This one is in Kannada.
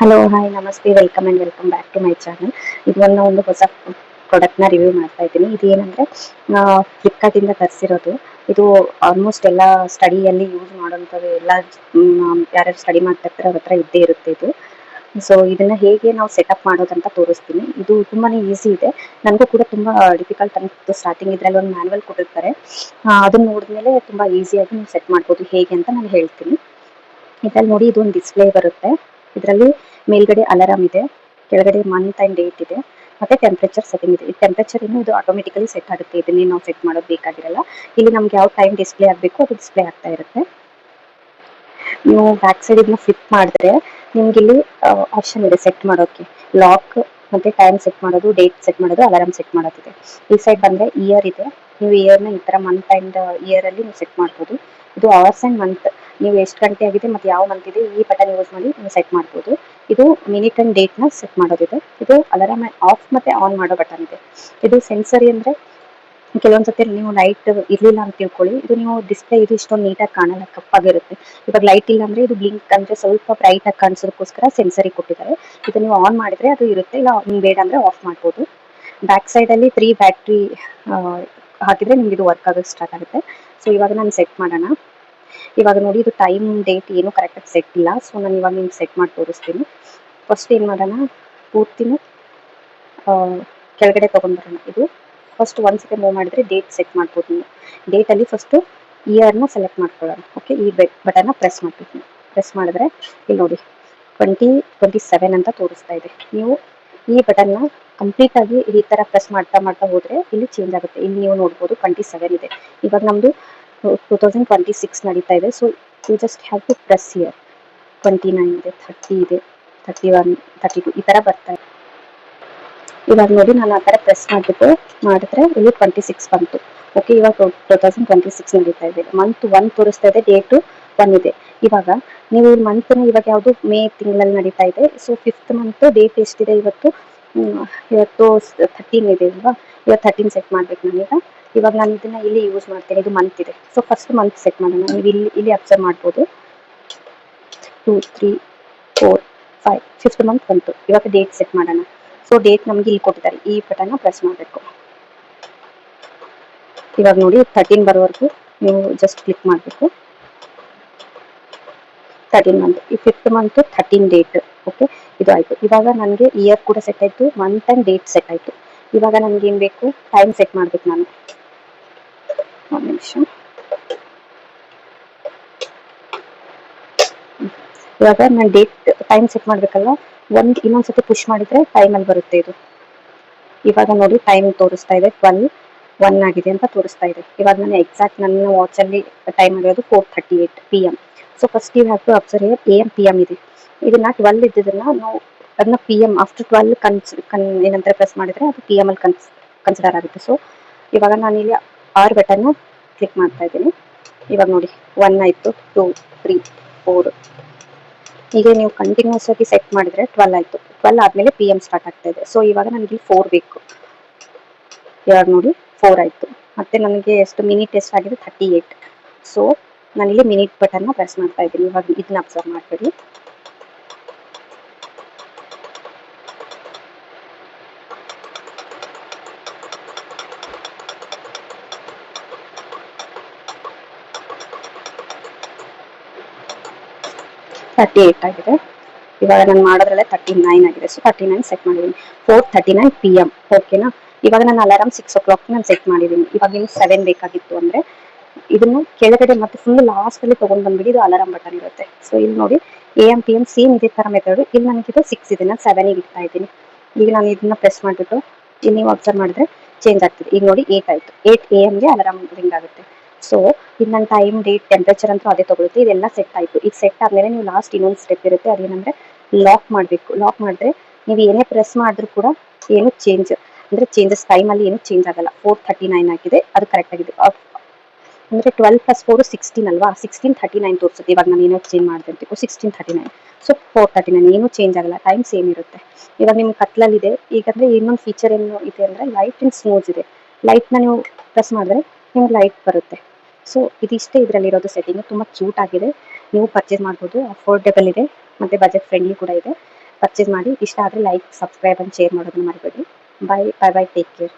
ಹಲೋ ಹಾಯ್ ನಮಸ್ತೆ welcome back to my channel. ಇದು ಒಂದು ಹೊಸ ಪ್ರಾಡಕ್ಟ್ನ ರಿವ್ಯೂ ಮಾಡ್ತಾ ಇದ್ದೀನಿ. ಇದು ಏನಂದರೆ ಫ್ಲಿಪ್ಕಾರ್ಟಿಂದ ತರಿಸಿರೋದು. ಇದು ಆಲ್ಮೋಸ್ಟ್ ಎಲ್ಲ ಸ್ಟಡಿಯಲ್ಲಿ ಯೂಸ್ ಮಾಡೋಂಥದ್ದು ಎಲ್ಲ ಯಾರ್ಯಾರು ಸ್ಟಡಿ ಮಾಡ್ತಾ ಇರ್ತಾರೆ ಅವ್ರ ಹತ್ರ ಇದ್ದೇ ಇರುತ್ತೆ ಇದು. ಸೊ ಇದನ್ನು ಹೇಗೆ ನಾವು ಸೆಟಪ್ ಮಾಡೋದಂತ ತೋರಿಸ್ತೀನಿ. ಇದು ತುಂಬಾ ಈಸಿ ಇದೆ. ನನಗೂ ಕೂಡ ತುಂಬ ಡಿಫಿಕಲ್ಟ್ ಅನಿಸ್ತು ಸ್ಟಾರ್ಟಿಂಗ್. ಇದರಲ್ಲಿ ಒಂದು ಮ್ಯಾನ್ಯಲ್ ಕೊಟ್ಟಿರ್ತಾರೆ, ಅದನ್ನು ನೋಡಿದ್ಮೇಲೆ ತುಂಬ ಈಸಿಯಾಗಿ ನೀವು ಸೆಟ್ ಮಾಡ್ಬೋದು ಹೇಗೆ ಅಂತ ನಾನು ಹೇಳ್ತೀನಿ. ಇದರಲ್ಲಿ ನೋಡಿ, ಇದು ಒಂದು ಡಿಸ್ಪ್ಲೇ ಬರುತ್ತೆ. ಇದರಲ್ಲಿ ಮೇಲ್ಗಡೆ ಅಲಾರಾಮ್ ಇದೆ, ಕೆಳಗಡೆ ಮಂತ್ ಆ್ಯಂಡ್ ಡೇಟ್ ಇದೆ, ಮತ್ತೆ ಟೆಂಪ್ರೇಚರ್ ಸೆಟ್ಟಿಂಗ್ ಇದೆ. ಈ ಟೆಂಪ್ರೇಚರ್ ಇದು ಆಟೋಮೆಟಿಕಲಿ ಸೆಟ್ ಆಗುತ್ತೆ, ಇದನ್ನೇ ನಾವು ಸೆಟ್ ಮಾಡೋದು ಬೇಕಾಗಿರಲ್ಲ. ಇಲ್ಲಿ ನಮ್ಗೆ ಯಾವ ಟೈಮ್ ಡಿಸ್ಪ್ಲೇ ಆಗಬೇಕು ಅದು ಡಿಸ್ಪ್ಲೇ ಆಗ್ತಾ ಇರುತ್ತೆ. ನೀವು ಬ್ಯಾಕ್ ಸೈಡ್ ಇದನ್ನ ಫ್ಲಿಪ್ ಮಾಡಿದ್ರೆ ನಿಮ್ಗೆ ಇಲ್ಲಿ ಆಪ್ಷನ್ ಇದೆ ಸೆಟ್ ಮಾಡೋಕ್ಕೆ. ಲಾಕ್ ಮತ್ತೆ ಟೈಮ್ ಸೆಟ್ ಮಾಡೋದು, ಡೇಟ್ ಸೆಟ್ ಮಾಡೋದು, ಅಲಾರಾಮ್ ಸೆಟ್ ಮಾಡೋದಿದೆ. ಈ ಸೈಡ್ ಬಂದರೆ ಇಯರ್ ಇದೆ. ನೀವು ಇಯರ್ನ ಈ ಥರ ಮಂತ್ ಆ್ಯಂಡ್ ಇಯರಲ್ಲಿ ನೀವು ಸೆಟ್ ಮಾಡ್ಬೋದು. ಇದು ಅವರ್ಸ್ ಆ್ಯಂಡ್ ಮಂತ್, ನೀವು ಎಷ್ಟು ಗಂಟೆ ಆಗಿದೆ ಮತ್ತು ಯಾವ ಮಂತ್ ಇದೆ ಈ ಬಟನ್ ಯೂಸ್ ಮಾಡಿ ನೀವು ಸೆಟ್ ಮಾಡ್ಬೋದು. ಇದು ಮಿನಿಟ್ ಆ್ಯಂಡ್ ಡೇಟ್ನ ಸೆಟ್ ಮಾಡೋದಿದೆ. ಇದು ಅಲಾರಾಮ್ ಆಫ್ ಮತ್ತು ಆನ್ ಮಾಡೋ ಬಟನ್ ಇದೆ. ಇದು ಸೆನ್ಸರಿ ಅಂದರೆ ಕೆಲವೊಂದ್ಸತಿ ನೀವು ಲೈಟ್ ಇರಲಿಲ್ಲ ಅಂತ ತಿಳ್ಕೊಳ್ಳಿ, ಇದು ನೀವು ಡಿಸ್ಪ್ಲೇ ಇದು ಇಷ್ಟೊಂದು ನೀಟಾಗಿ ಕಾಣಲ್ಲ, ಕಪ್ಪಾಗಿರುತ್ತೆ. ಇವಾಗ ಲೈಟ್ ಇಲ್ಲ ಅಂದರೆ ಇದು ಬ್ಲಿಂಕ್ ಅಂದರೆ ಸ್ವಲ್ಪ ಬ್ರೈಟಾಗಿ ಕಾಣಿಸೋದಕ್ಕೋಸ್ಕರ ಸೆನ್ಸರಿ ಕೊಟ್ಟಿದ್ದಾರೆ. ಇದು ನೀವು ಆನ್ ಮಾಡಿದರೆ ಅದು ಇರುತ್ತೆ, ಇಲ್ಲ ನಿಮ್ಗೆ ಬೇಡ ಅಂದರೆ ಆಫ್ ಮಾಡ್ಬೋದು. ಬ್ಯಾಕ್ ಸೈಡಲ್ಲಿ 3 ಬ್ಯಾಟ್ರಿ ಹಾಕಿದರೆ ನಿಮ್ಗೆ ಇದು ವರ್ಕ್ ಆಗೋಕ್ಕೆ ಸ್ಟಾರ್ಟ್ ಆಗುತ್ತೆ. ಸೊ ಇವಾಗ ನಾನು ಸೆಟ್ ಮಾಡೋಣ. ಇವಾಗ ನೋಡಿ, ಇದು ಟೈಮ್ ಡೇಟ್ ಏನು ಕರೆಕ್ಟಾಗಿ ಸೆಟ್ ಇಲ್ಲ. ಸೊ ನಾನು ಇವಾಗ ನಿಮ್ಗೆ ಸೆಟ್ ಮಾಡಿ ತೋರಿಸ್ತೀನಿ. ಫಸ್ಟ್ ಏನು ಮಾಡೋಣ, ಪೂರ್ತಿನೂ ಕೆಳಗಡೆ ತೊಗೊಂಡ್ಬರೋಣ. ಇದು ಫಸ್ಟ್ ಒಂದು ಸತಿ ಮೂವ್ ಮಾಡಿದರೆ ಡೇಟ್ ಸೆಟ್ ಮಾಡ್ಬೋದು ನೀವು. ಡೇಟಲ್ಲಿ ಫಸ್ಟು ಇಯರ್ನ ಸೆಲೆಕ್ಟ್ ಮಾಡ್ಕೊಳ್ಳೋಣ. ಓಕೆ, ಈ ಬಟನ್ನ ಪ್ರೆಸ್ ಮಾಡ್ತೀನಿ. ಪ್ರೆಸ್ ಮಾಡಿದ್ರೆ ಇಲ್ಲಿ ನೋಡಿ 2027 ಅಂತ ತೋರಿಸ್ತಾ ಇದೆ. ನೀವು ಈ ಬಟನ್ನ ಕಂಪ್ಲೀಟಾಗಿ ಈ ಥರ ಪ್ರೆಸ್ ಮಾಡ್ತಾ ಹೋದರೆ ಇಲ್ಲಿ ಚೇಂಜ್ ಆಗುತ್ತೆ. ಇಲ್ಲಿ ನೀವು ನೋಡ್ಬೋದು 27 ಇದೆ. ಇವಾಗ ನಮ್ಮದು 2026 ನಡೀತಾ ಇದೆ. So you just have to press year. 29 ಇದೆ, 30 ಇದೆ, 31, 32 ಈ ಥರ ಬರ್ತಾ ಇದೆ. ಇವಾಗ ನೋಡಿ, ನಾನು ಆ ಥರ ಪ್ರೆಸ್ ಮಾಡಿದ್ರೆ ಇಲ್ಲಿ 26 ಬಂತು. ಓಕೆ, ಇವಾಗ 2026 ನಡೀತಾ ಇದೆ. ಮಂತ್ 1 ತೋರಿಸ್ತಾ ಇದೆ, ಡೇಟು 1 ಇದೆ. ಇವಾಗ ನೀವು ಈ ಮಂತ್ನ ಇವಾಗ ಯಾವುದು ಮೇ ತಿಂಗಳಲ್ಲಿ ನಡೀತಾ ಇದೆ. ಸೊ 5th ಮಂತ್ ಡೇಟ್ ಎಷ್ಟಿದೆ ಇವತ್ತು 13 ಇದೆ ಅಲ್ವಾ. ಇವತ್ತು 13 ಸೆಟ್ ಮಾಡ್ಬೇಕು ನಾನೀಗ. ಇವಾಗ ನಾನು ಇದನ್ನ ಇಲ್ಲಿ ಯೂಸ್ ಮಾಡ್ತೇನೆ. ಇದು ಮಂತ್ ಇದೆ. ಸೊ ಫಸ್ಟ್ ಮಂತ್ ಸೆಟ್ ಮಾಡೋಣ. ನೀವು ಇಲ್ಲಿ ಅಬ್ಸರ್ವ್ ಮಾಡ್ಬೋದು 2, 3, 4, 5 5th ಮಂತ್ ಬಂತು. ಇವಾಗ ಡೇಟ್ ಸೆಟ್ ಮಾಡೋಣ. ಸೊ ಡೇಟ್ ನಮಗೆ ಇಲ್ಲಿ ಕೊಟ್ಟಿದ್ದಾರೆ, ಈ ಬಟನ್ನ ಪ್ರೆಸ್ ಮಾಡಬೇಕು. ಇವಾಗ ನೋಡಿ 13 ಬರೋವರೆಗೂ ನೀವು ಜಸ್ಟ್ ಕ್ಲಿಕ್ ಮಾಡಬೇಕು. 13 ಮಂತ್, ಈ 5th ಮಂತ್ 13 ಡೇಟ್. ಓಕೆ, ಇದು ಆಯಿತು. ಇವಾಗ ನನಗೆ ಇಯರ್ ಕೂಡ ಸೆಟ್ ಆಯಿತು, ಮಂತ್ ಆ್ಯಂಡ್ ಡೇಟ್ ಸೆಟ್ ಆಯಿತು. ಇವಾಗ ನನಗೆ ಏನು ಬೇಕು, ಟೈಮ್ ಸೆಟ್ ಮಾಡಬೇಕು ನಾನು. ಒಂದು ನಿಮಿಷ. ಇವಾಗ ನಾನು ಡೇಟ್ ಟೈಮ್ ಸೆಟ್ ಮಾಡಬೇಕಲ್ವ, ಇನ್ನೊಂದ್ಸತಿ ಪುಷ್ ಮಾಡಿದರೆ ಟೈಮಲ್ಲಿ ಬರುತ್ತೆ ಇದು. ಇವಾಗ ನೋಡಿ ಟೈಮ್ ತೋರಿಸ್ತಾ ಇದೆ 12:01 ಆಗಿದೆ ಅಂತ ತೋರಿಸ್ತಾ ಇದೆ. ಇವಾಗ ನಾನು ಎಕ್ಸಾಕ್ಟ್ ನನ್ನ ವಾಚಲ್ಲಿ ಟೈಮ್ ಆಗಿರೋದು 4:38 PM. So first you have to observe AM PM ಇದೆ. ಇದನ್ನ 12 ಇದ್ದಿದ್ದನ್ನ ನಾವು ಅದನ್ನ PM ಆಫ್ಟರ್ 12 ಏನಂತಾರೆ ಪ್ರೆಸ್ ಮಾಡಿದರೆ ಅದು PM ಅಲ್ಲಿ ಕನ್ಸಿಡರ್ ಆಗುತ್ತೆ. ಸೊ ಇವಾಗ ನಾನು ಇಲ್ಲಿ 6 ಬಟನ್ನ ಕ್ಲಿಕ್ ಮಾಡ್ತಾ ಇದ್ದೀನಿ. ಇವಾಗ ನೋಡಿ 1 ಆಯಿತು, 2, 3, 4. ಈಗ ನೀವು ಕಂಟಿನ್ಯೂಸ್ ಆಗಿ ಸೆಟ್ ಮಾಡಿದರೆ 12 ಆಯಿತು. 12 ಆದಮೇಲೆ PM ಸ್ಟಾರ್ಟ್ ಆಗ್ತಾ ಇದೆ. ಸೊ ಇವಾಗ ನನಗೆ 4 ಬೇಕು. ಇವಾಗ ನೋಡಿ 4 ಆಯಿತು. ಮತ್ತು ನನಗೆ ಎಷ್ಟು ಮಿನಿಟ್ ಎಷ್ಟಾಗಿದೆ 38. ಸೊ ನಾನಿಲ್ಲಿ ಮಿನಿಟ್ ಬಟನ್ನ ಪ್ರೆಸ್ ಮಾಡ್ತಾ ಇದ್ದೀನಿ. ಇವಾಗ ಇದನ್ನ ಅಬ್ಸರ್ವ್ ಮಾಡಬೇಡಿ. ತರ್ಟಿ 38 ಆಗಿದೆ. ಇವಾಗ ನಾನು ಮಾಡೋದ್ರಲ್ಲೇ 39 ಆಗಿದೆ. ಸೊ 39 ಸೆಟ್ ಮಾಡಿದ್ದೀನಿ. 4:39 PM. ಓಕೆನಾ. ಇವಾಗ ನಾನು ಅಲಾರಾಮ್ 6 o'clock ನಾನು ಸೆಟ್ ಮಾಡಿದ್ದೀನಿ. ಇವಾಗ ಇನ್ನು 7 ಬೇಕಾಗಿತ್ತು ಅಂದರೆ ಇದನ್ನು ಕೆಳಗಡೆ ಮತ್ತೆ ಫುಲ್ ಲಾಸ್ಟಲ್ಲಿ ತೊಗೊಂಡು ಬಂದ್ಬಿಡಿ. ಇದು ಅಲಾರಾಮ್ ಬಟನ್ ಇರುತ್ತೆ. ಸೊ ಇಲ್ಲಿ ನೋಡಿ AM PM ಸೇಮ್ ಇದೇ ಥರ ಮೆಥಡು. ಇಲ್ಲಿ ನನಗಿದು 6 ಇದೆ, ನಾನು 7ಗೆ ಇಡ್ತಾ ಇದ್ದೀನಿ. ಈಗ ನಾನು ಇದನ್ನ ಪ್ರೆಸ್ ಮಾಡಿಬಿಟ್ಟು ಇಲ್ಲಿ ನೀವು ಅಬ್ಸರ್ವ್ ಮಾಡಿದ್ರೆ ಚೇಂಜ್ ಆಗ್ತಿದೆ. ಈಗ ನೋಡಿ 8 ಆಯಿತು. 8 AM ಅಲಾರಾಮ್ ರಿಂಗ್ ಆಗುತ್ತೆ. ಸೊ ಇದು ನನ್ನ ಟೈಮ್ ಡೇಟ್ ಟೆಂಪ್ರೇಚರ್ ಅಂತೂ ಅದೇ ತೊಗೊಳುತ್ತೆ. ಇದೆಲ್ಲ ಸೆಟ್ ಆಯಿತು. ಈಗ ಸೆಟ್ ಆದಮೇಲೆ ನೀವು ಲಾಸ್ಟ್ ಇನ್ನೊಂದು ಸ್ಟೆಪ್ ಇರುತ್ತೆ, ಅದೇನೆಂದರೆ ಲಾಕ್ ಮಾಡಬೇಕು. ಲಾಕ್ ಮಾಡಿದ್ರೆ ನೀವು ಏನೇ ಪ್ರೆಸ್ ಮಾಡಿದ್ರೂ ಕೂಡ ಏನು ಚೇಂಜಸ್ ಟೈಮಲ್ಲಿ ಏನು ಚೇಂಜ್ ಆಗಲ್ಲ. 4:39 ಆಗಿದೆ, ಅದು ಕರೆಕ್ಟ್ ಆಗಿದೆ. ಅಂದರೆ 12 + 4 16 ಅಲ್ವಾ. 16:39 ತೋರಿಸುತ್ತೆ. ಇವಾಗ ನಾನು ಏನೋ ಚೇಂಜ್ ಮಾಡಿದೆ ಅಂತಿಕೋ 16:39. ಸೊ 4:39 ಏನೂ ಚೇಂಜ್ ಆಗಲ್ಲ, ಟೈಮ್ ಸೇಮ್ ಇರುತ್ತೆ. ಇವಾಗ ನಿಮ್ಗೆ ಕತ್ಲಲ್ಲಿದೆ. ಈಗಂದರೆ ಇನ್ನೊಂದು ಫೀಚರ್ ಏನು ಇದೆ ಅಂದರೆ ಲೈಟ್ ಆ್ಯಂಡ್ ಸ್ಮೂತ್ ಇದೆ. ಲೈಟ್ನ ನೀವು ಪ್ರೆಸ್ ಮಾಡಿದ್ರೆ ನಿಮ್ಗೆ ಲೈಟ್ ಬರುತ್ತೆ. ಸೊ ಇದಿಷ್ಟೇ ಇದರಲ್ಲಿರೋದು ಸೆಟ್ಟಿಂಗು. ತುಂಬ ಕ್ಯೂಟ್ ಆಗಿದೆ. ನೀವು ಪರ್ಚೇಸ್ ಮಾಡ್ಬೋದು. ಅಫೋರ್ಡೆಬಲ್ ಇದೆ ಮತ್ತು ಬಜೆಟ್ ಫ್ರೆಂಡ್ಲಿ ಕೂಡ ಇದೆ. ಪರ್ಚೇಸ್ ಮಾಡಿ. ಇಷ್ಟ ಆದರೆ ಲೈಕ್, ಸಬ್ಸ್ಕ್ರೈಬ್ ಅಂಡ್ ಶೇರ್ ಮಾಡೋದನ್ನ ಮರಿಬೇಡಿ. Bye bye bye, take care.